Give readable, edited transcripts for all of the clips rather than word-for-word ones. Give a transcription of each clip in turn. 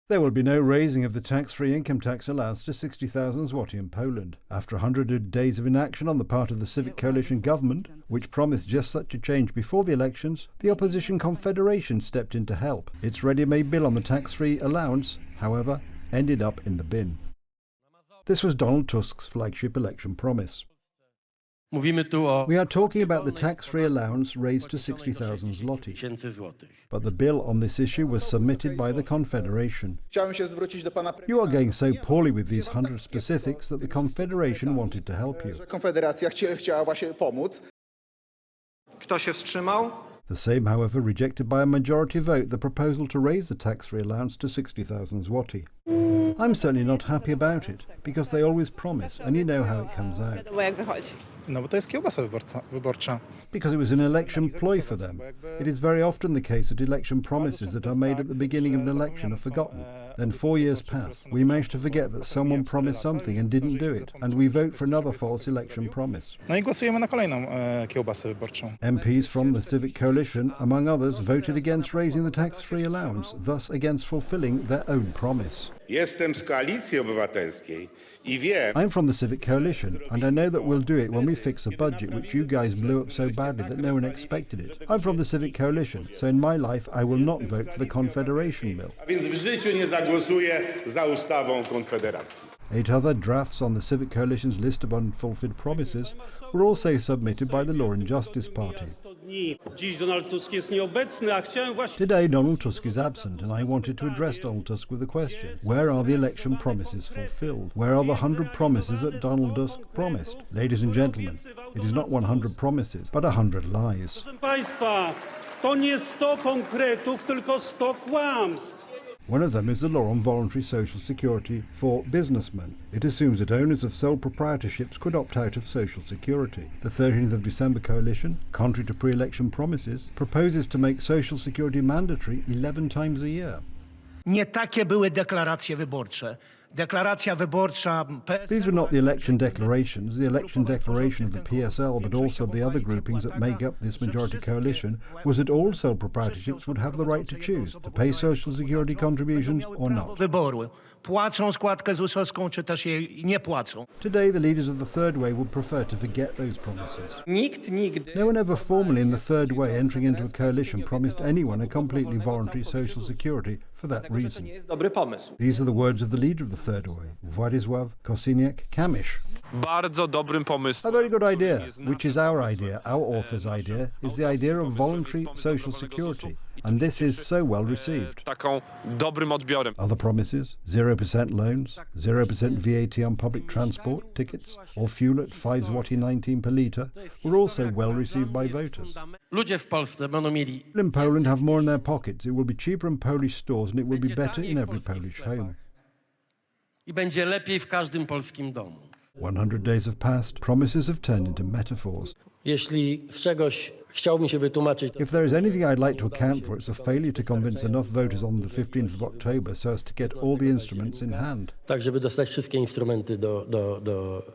There will be no raising of the tax-free income tax allowance to 60,000 zloty in Poland. After 100 days of inaction on the part of the Civic Coalition government, which promised just such a change before the elections, the opposition Confederation stepped in to help. Its ready-made bill on the tax-free allowance, however, ended up in the bin. This was Donald Tusk's flagship election promise. We are talking about the tax-free allowance raised to 60,000 zloty. But the bill on this issue was submitted by the Confederation. You are going so poorly with these 100 specifics that the Confederation wanted to help you. The Sejm, however, rejected by a majority vote the proposal to raise the tax-free allowance to 60,000 zloty. I'm certainly not happy about it, because they always promise, and you know how it comes out. Because it was an election ploy for them. It is very often the case that election promises that are made at the beginning of an election are forgotten. Then 4 years pass. We manage to forget that someone promised something and didn't do it, and we vote for another false election promise. MPs from the Civic Coalition, among others, voted against raising the tax-free allowance, thus against fulfilling their own promise. I'm from the Civic Coalition, and I know that we'll do it when we fix a budget which you guys blew up so badly that no one expected it. I'm from the Civic Coalition, so in my life I will not vote for the Confederation bill. 8 other drafts on the Civic Coalition's list of unfulfilled promises were also submitted by the Law and Justice Party. Today Donald Tusk is absent, and I wanted to address Donald Tusk with a question. Where are the election promises fulfilled? Where are the 100 promises that Donald Tusk promised? Ladies and gentlemen, it is not 100 promises, but 100 lies. One of them is the law on voluntary social security for businessmen. It assumes that owners of sole proprietorships could opt out of social security. The 13th of December coalition, contrary to pre-election promises, proposes to make social security mandatory 11 times a year. Nie takie były deklaracje wyborcze. Deklaracja wyborcza These were not the election declarations. The election declaration of the PSL, but also of the other groupings that make up this majority coalition, was that all sole proprietorships would have the right to choose to pay social security contributions or not. wyboru. Płacą składkę ZUS-owską, czy też jej nie płacą. Today, the leaders of the Third Way would prefer to forget those promises. No one ever formally in the Third Way entering into a coalition promised anyone a completely voluntary social security for that reason. These are the words of the leader of the Third Way, Władysław Kosiniak-Kamysz. Bardzo dobrym pomysłem. A very good idea, which is our idea, our author's idea, is the idea of voluntary social security. And this is so well received. Taką dobrym odbiorem. Other promises, 0% loans, 0% VAT on public transport tickets, or fuel at 5 zloty 19 per litre, were also well received by voters. Ludzie w Polsce będą mieli People in Poland have more in their pockets. It will be cheaper in Polish stores and it will be better in every Polish home. i będzie lepiej w każdym polskim domu. 100 days have passed, promises have turned into metaphors. Jeśli z czegoś chciałbym się wytłumaczyć, If there is anything I'd like to account for, it's a failure to convince enough voters on the 15th of October so as to get all the instruments in hand. tak żeby dostać wszystkie instrumenty do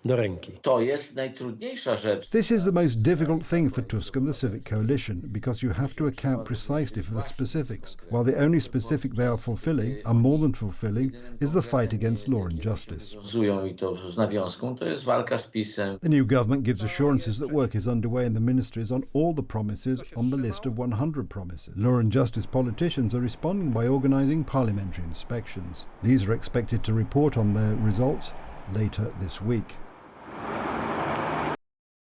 ręki. To jest najtrudniejsza rzecz. This is the most difficult thing for Tusk and the Civic Coalition, because you have to account precisely for the specifics, while the only specific they are fulfilling, and more than fulfilling, is the fight against law and justice. Związują i to z nawiązką, to jest walka z PiS-em. The new government gives assurances that work is underway in the ministries on all the promises on the list of 100 promises. Law and justice politicians are responding by organising parliamentary inspections. These are expected to report on their results later this week.